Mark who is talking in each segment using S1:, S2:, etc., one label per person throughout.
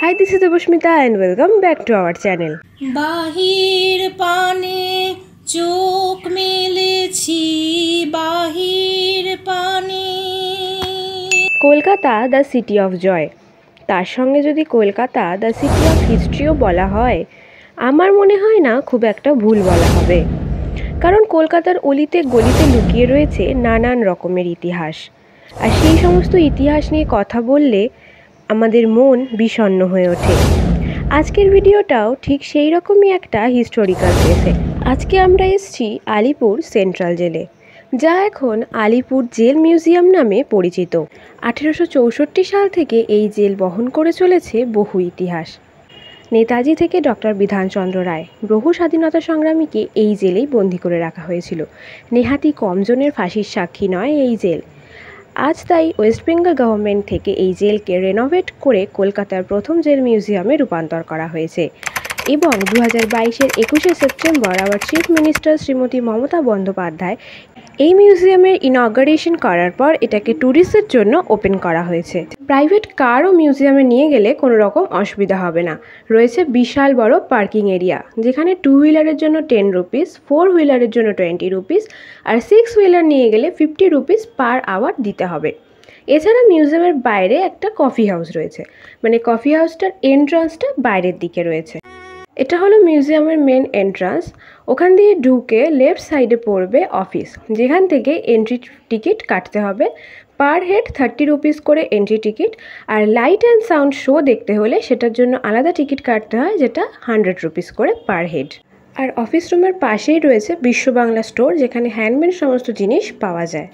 S1: Hi, this is Devoshmita and welcome back to our channel.
S2: বাহির পানে চোখ মেলেছি বাহির পানে।
S1: Kolkata the city of joy, তার সঙ্গে যদি কলকাতা দ্য সিটি অফ হিস্ট্রিও বলা হয়, আমার মনে হয় না খুব একটা ভুল বলা হবে। কারণ কলকাতার অলিতে গলিতে লুকিয়ে রয়েছে নানান রকমের ইতিহাস, আর সেই সমস্ত ইতিহাস নিয়ে কথা বললে আমাদের মন বিষণ্ণ হয়ে ওঠে। আজকের ভিডিওটাও ঠিক সেই রকমই একটা হিস্টোরিক্যাল প্লেসে। আজকে আমরা এসেছি আলিপুর সেন্ট্রাল জেলে, যা এখন আলিপুর জেল মিউজিয়াম নামে পরিচিত। 1864 সাল থেকে এই জেল বহন করে চলেছে বহু ইতিহাস। নেতাজি থেকে ডক্টর বিধানচন্দ্র রায়, বহু স্বাধীনতা সংগ্রামীকে এই জেলেই বন্দি করে রাখা হয়েছিল। নেহাতি কমজনের ফাঁসির সাক্ষী নয় এই জেল। আজ তাই ওয়েস্ট বেঙ্গল গভর্নমেন্ট থেকে এই জেলকে রেনোভেট করে কলকাতার প্রথম জেল মিউজিয়ামে রূপান্তর করা হয়েছে। এবং 2022-এর 21শে সেপ্টেম্বর আবার চিফ মিনিস্টার শ্রীমতী মমতা বন্দ্যোপাধ্যায় এই মিউজিয়ামের ইনগরেশন করার পর এটাকে ট্যুরিস্টদের জন্য ওপেন করা হয়েছে। প্রাইভেট কারও মিউজিয়ামে নিয়ে গেলে কোনো রকম অসুবিধা হবে না। রয়েছে বিশাল বড় পার্কিং এরিয়া, যেখানে 2 হুইলারের জন্য 10 রুপিস, 4 হুইলারের জন্য 20 রুপিস, আর 6 হুইলার নিয়ে গেলে 50 রুপিস পার আওয়ার দিতে হবে। এছাড়া মিউজিয়ামের বাইরে একটা কফি হাউস রয়েছে, মানে কফি হাউসটার এন্ট্রান্সটা বাইরের দিকে রয়েছে। এটা হলো মিউজিয়ামের মেন এন্ট্রান্স। ওখান দিয়ে ঢুকে লেফট সাইডে পড়বে অফিস, যেখান থেকে এন্ট্রি টিকিট কাটতে হবে। পার হেড 30 রুপিস করে এন্ট্রি টিকিট। আর লাইট অ্যান্ড সাউন্ড শো দেখতে হলে সেটার জন্য আলাদা টিকিট কাটতে হয়, যেটা 100 রুপিস করে পার হেড। আর অফিস রুমের পাশেই রয়েছে বিশ্ব বাংলা স্টোর, যেখানে হ্যান্ডমেড সমস্ত জিনিস পাওয়া যায়।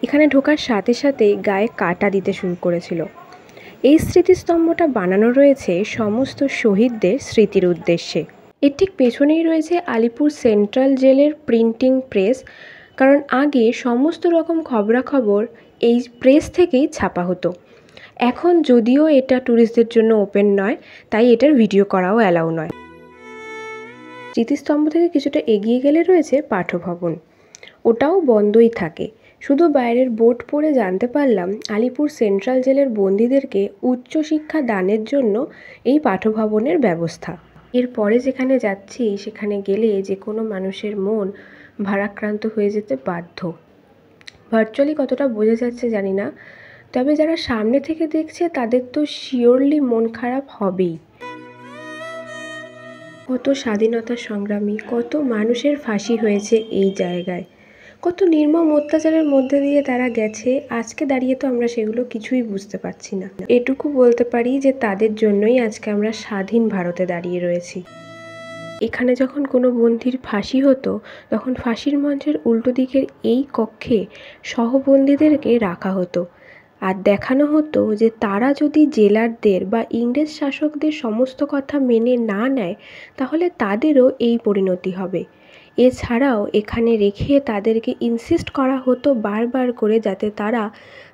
S1: এখানে ঢোকার সাথে সাথেই গায়ে কাঁটা দিতে শুরু করেছিল। এই স্মৃতিস্তম্ভটা বানানো রয়েছে সমস্ত শহীদদের স্মৃতির উদ্দেশ্যে। এর ঠিক পেছনেই রয়েছে আলিপুর সেন্ট্রাল জেলের প্রিন্টিং প্রেস, কারণ আগে সমস্ত রকম খবরাখবর এই প্রেস থেকেই ছাপা হতো। এখন যদিও এটা ট্যুরিস্টদের জন্য ওপেন নয়, তাই এটার ভিডিও করাও অ্যালাউ নয়। স্মৃতিস্তম্ভ থেকে কিছুটা এগিয়ে গেলে রয়েছে পাঠভবন, ওটাও বন্ধই থাকে। শুধু বাইরের বোর্ড পড়ে জানতে পারলাম আলিপুর সেন্ট্রাল জেলের বন্দীদেরকে উচ্চশিক্ষা দানের জন্য এই পাঠভবনের ব্যবস্থা। এরপরে যেখানে যাচ্ছি সেখানে গেলে যে কোনো মানুষের মন ভারাক্রান্ত হয়ে যেতে বাধ্য। ভার্চুয়ালি কতটা বোঝা যাচ্ছে জানি না, তবে যারা সামনে থেকে দেখছে তাদের তো শিওরলি মন খারাপ হবেই। কত স্বাধীনতা সংগ্রামী, কত মানুষের ফাঁসি হয়েছে এই জায়গায়, কত নির্মম অত্যাচারের মধ্যে দিয়ে তারা গেছে। আজকে দাঁড়িয়ে তো আমরা সেগুলো কিছুই বুঝতে পারছি না। এটুকু বলতে পারি যে তাদের জন্যই আজকে আমরা স্বাধীন ভারতে দাঁড়িয়ে রয়েছি। এখানে যখন কোনো বন্দীর ফাঁসি হতো, তখন ফাঁসির মঞ্চের উল্টো দিকের এই কক্ষে সহবন্দীদেরকে রাখা হতো, আর দেখানো হতো যে তারা যদি জেলারদের বা ইংরেজ শাসকদের সমস্ত কথা মেনে না নেয়, তাহলে তাদেরও এই পরিণতি হবে। এছাড়াও এখানে রেখে তাদেরকে ইনসিস্ট করা হতো বারবার করে, যাতে তারা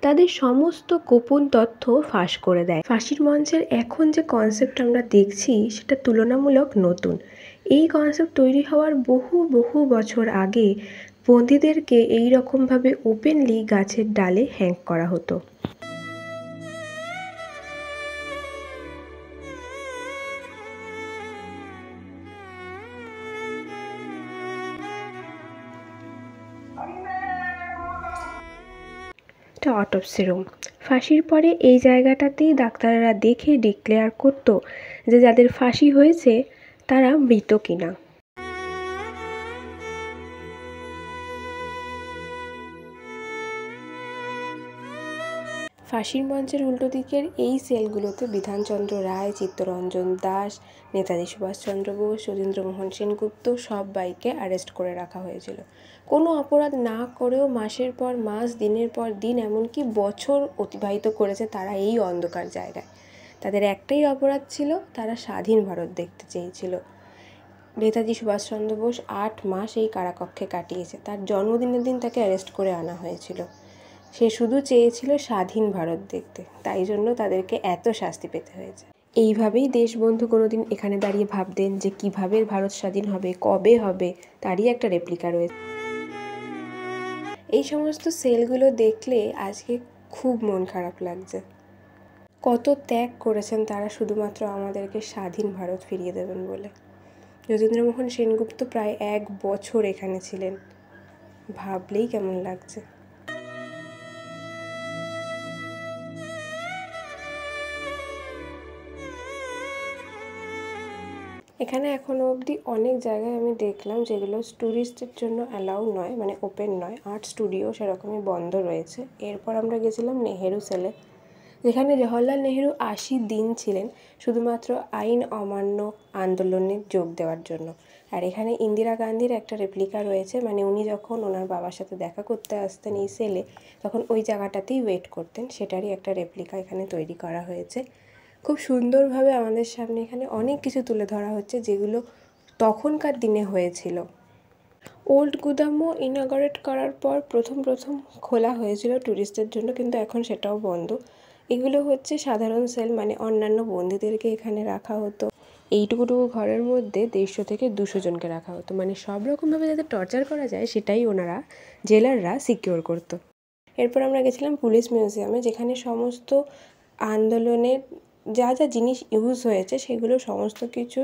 S1: তাদের সমস্ত গোপন তথ্য ফাঁস করে দেয়। ফাঁসির মঞ্চের এখন যে কনসেপ্ট আমরা দেখছি সেটা তুলনামূলক নতুন। এই কনসেপ্ট তৈরি হওয়ার বহু বহু বছর আগে বন্দীদেরকে এই রকমভাবে ওপেনলি গাছের ডালে হ্যাং করা হতো। এটা অটোপসি রুম। ফাঁসির পরে এই জায়গাটাতেই ডাক্তাররা দেখে ডিক্লেয়ার করতো যে যাদের ফাঁসি হয়েছে তারা মৃত কিনা। ফাঁসির মঞ্চের উল্টো দিকের এই সেলগুলোতে বিধানচন্দ্র রায়, চিত্তরঞ্জন দাস, নেতাজি সুভাষচন্দ্র বোস, যতীন্দ্রমোহন সেনগুপ্ত সবাইকে অ্যারেস্ট করে রাখা হয়েছিল। কোনো অপরাধ না করেও মাসের পর মাস, দিনের পর দিন, এমনকি বছর অতিবাহিত করেছে তারা এই অন্ধকার জায়গায়। তাদের একটাই অপরাধ ছিল, তারা স্বাধীন ভারত দেখতে চেয়েছিল। নেতাজি সুভাষচন্দ্র বোস 8 মাস এই কারাকক্ষে কাটিয়েছে। তার জন্মদিনের দিন তাকে অ্যারেস্ট করে আনা হয়েছিল। সে শুধু চেয়েছিল স্বাধীন ভারত দেখতে, তাই জন্য তাদেরকে এত শাস্তি পেতে হয়েছে। এইভাবেই দেশবন্ধু কোনোদিন এখানে দাঁড়িয়ে ভাবতেন যে কিভাবে ভারত স্বাধীন হবে, কবে হবে, তারই একটা রেপ্লিকা রয়েছে। এই সমস্ত সেলগুলো দেখলে আজকে খুব মন খারাপ লাগছে। কত ত্যাগ করেছেন তারা শুধুমাত্র আমাদেরকে স্বাধীন ভারত ফিরিয়ে দেবেন বলে। যতীন্দ্রমোহন সেনগুপ্ত প্রায় 1 বছর এখানে ছিলেন, ভাবলেই কেমন লাগছে। এখানে এখনও অবধি অনেক জায়গায় আমি দেখলাম যেগুলো ট্যুরিস্টের জন্য অ্যালাউ নয়, মানে ওপেন নয়। আর্ট স্টুডিও সেরকমই বন্ধ রয়েছে। এরপর আমরা গেছিলাম নেহেরু সেলে, যেখানে জওহরলাল নেহেরু 80 দিন ছিলেন শুধুমাত্র আইন অমান্য আন্দোলনে যোগ দেওয়ার জন্য। আর এখানে ইন্দিরা গান্ধীর একটা রেপ্লিকা রয়েছে, মানে উনি যখন ওনার বাবার সাথে দেখা করতে আসতেন এই সেলে, তখন ওই জায়গাটাতেই ওয়েট করতেন, সেটারই একটা রেপ্লিকা এখানে তৈরি করা হয়েছে। খুব সুন্দরভাবে আমাদের সামনে এখানে অনেক কিছু তুলে ধরা হচ্ছে যেগুলো তখনকার দিনে হয়েছিল। ওল্ড গুদামও ইনগরেট করার পর প্রথম খোলা হয়েছিল ট্যুরিস্টদের জন্য, কিন্তু এখন সেটাও বন্ধ। এগুলো হচ্ছে সাধারণ সেল, মানে অন্যান্য বন্দীদেরকে এখানে রাখা হতো। এইটুকু ঘরের মধ্যে 150 থেকে 200 জনকে রাখা হতো, মানে সব রকমভাবে যাতে টর্চার করা যায় সেটাই ওনারা জেলাররা সিকিওর করতো। এরপর আমরা গেছিলাম পুলিশ মিউজিয়ামে, যেখানে সমস্ত আন্দোলনের যা যা জিনিস ইউজ হয়েছে সেগুলো সমস্ত কিছু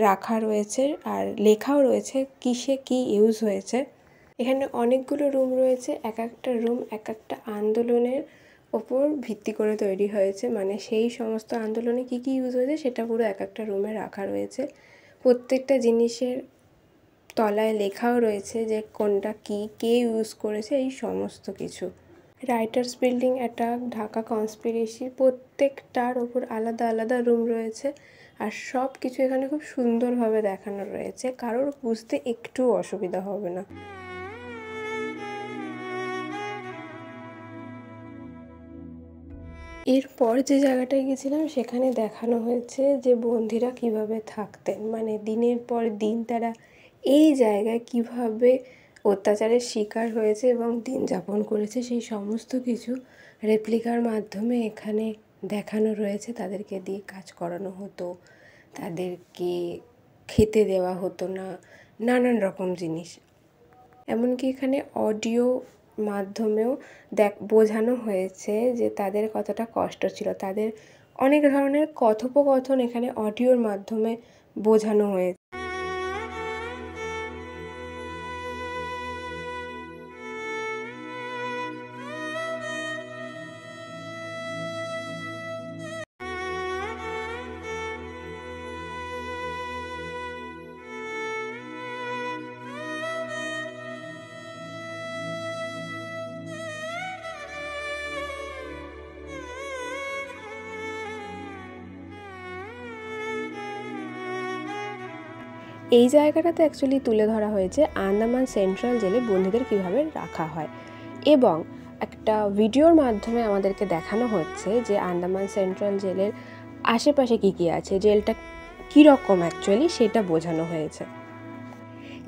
S1: রাখা রয়েছে, আর লেখাও রয়েছে কিসে কি ইউজ হয়েছে। এখানে অনেকগুলো রুম রয়েছে, এক একটা রুম এক একটা আন্দোলনের ওপর ভিত্তি করে তৈরি হয়েছে, মানে সেই সমস্ত আন্দোলনে কি কি ইউজ হয়েছে সেটা পুরো এক একটা রুমে রাখা রয়েছে। প্রত্যেকটা জিনিসের তলায় লেখাও রয়েছে যে কোনটা কি, কে ইউজ করেছে, এই সমস্ত কিছু। Writers building attack, Dhaka conspiracy, প্রত্যেকটার ওপর আলাদা আলাদা রুম রয়েছে, আর সব কিছু এখানে খুব সুন্দরভাবে দেখানো রয়েছে, কারোর বুঝতে একটু অসুবিধা হবে না। এরপর যে জায়গাটায় গেছিলাম সেখানে দেখানো হয়েছে যে বন্দিরা কিভাবে থাকতেন, মানে দিনের পর দিন তারা এই জায়গায় কিভাবে অত্যাচারের শিকার হয়েছে এবং দিন যাপন করেছে, সেই সমস্ত কিছু রেপ্লিকার মাধ্যমে এখানে দেখানো রয়েছে। তাদেরকে দিয়ে কাজ করানো হতো, তাদেরকে খেতে দেওয়া হতো না, নানান রকম জিনিস। এমনকি এখানে অডিও মাধ্যমেও বোঝানো হয়েছে যে তাদের কতটা কষ্ট ছিল। তাদের অনেক ধরনের কথোপকথন এখানে অডিওর মাধ্যমে বোঝানো হয়েছে। এই জায়গাটাতে অ্যাকচুয়ালি তুলে ধরা হয়েছে আন্দামান সেন্ট্রাল জেলে বন্দীদের কীভাবে রাখা হয়, এবং একটা ভিডিওর মাধ্যমে আমাদেরকে দেখানো হচ্ছে যে আন্দামান সেন্ট্রাল জেলের আশেপাশে কী কী আছে, জেলটা কীরকম অ্যাকচুয়ালি সেটা বোঝানো হয়েছে।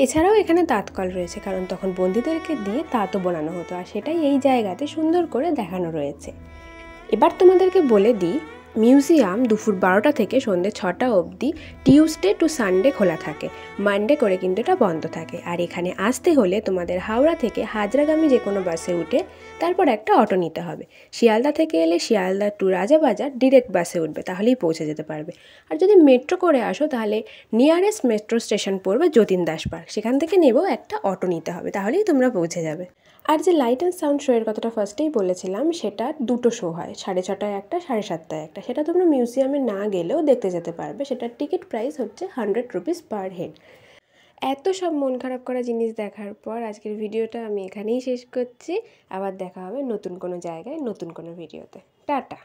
S1: এছাড়াও এখানে তাঁতকল রয়েছে, কারণ তখন বন্দীদেরকে দিয়ে তাঁতও বোনানো হতো, আর সেটাই এই জায়গাতে সুন্দর করে দেখানো রয়েছে। এবার তোমাদেরকে বলে দিই, মিউজিয়াম দুপুর 12টা থেকে সন্ধ্যে 6টা অবধি টিউসডে টু সানডে খোলা থাকে, মানডে করে কিন্তু এটা বন্ধ থাকে। আর এখানে আসতে হলে তোমাদের হাওড়া থেকে হাজরাগামী যে কোনো বাসে উঠে তারপর একটা অটো নিতে হবে। শিয়ালদা থেকে এলে শিয়ালদা টু রাজাবাজার ডিরেক্ট বাসে উঠবে, তাহলেই পৌঁছে যেতে পারবে। আর যদি মেট্রো করে আসো তাহলে নিয়ারেস্ট মেট্রো স্টেশন পড়বে যতীন দাস পার্ক, সেখান থেকে নেবেও একটা অটো নিতে হবে, তাহলেই তোমরা পৌঁছে যাবে। আর যে লাইট অ্যান্ড সাউন্ড শো এর কথাটা ফার্স্টেই বলেছিলাম, সেটা 2টো শো হয়, 6:30টায় একটা, 7:30টায় একটা। সেটা তোমরা মিউজিয়ামে না গেলেও দেখতে যেতে পারবে। সেটার টিকিট প্রাইস হচ্ছে 100 রুপিস পার হেড। এত সব মন খারাপ করা জিনিস দেখার পর আজকের ভিডিওটা আমি এখানেই শেষ করছি। আবার দেখা হবে নতুন কোনো জায়গায় নতুন কোনো ভিডিওতে। টাটা।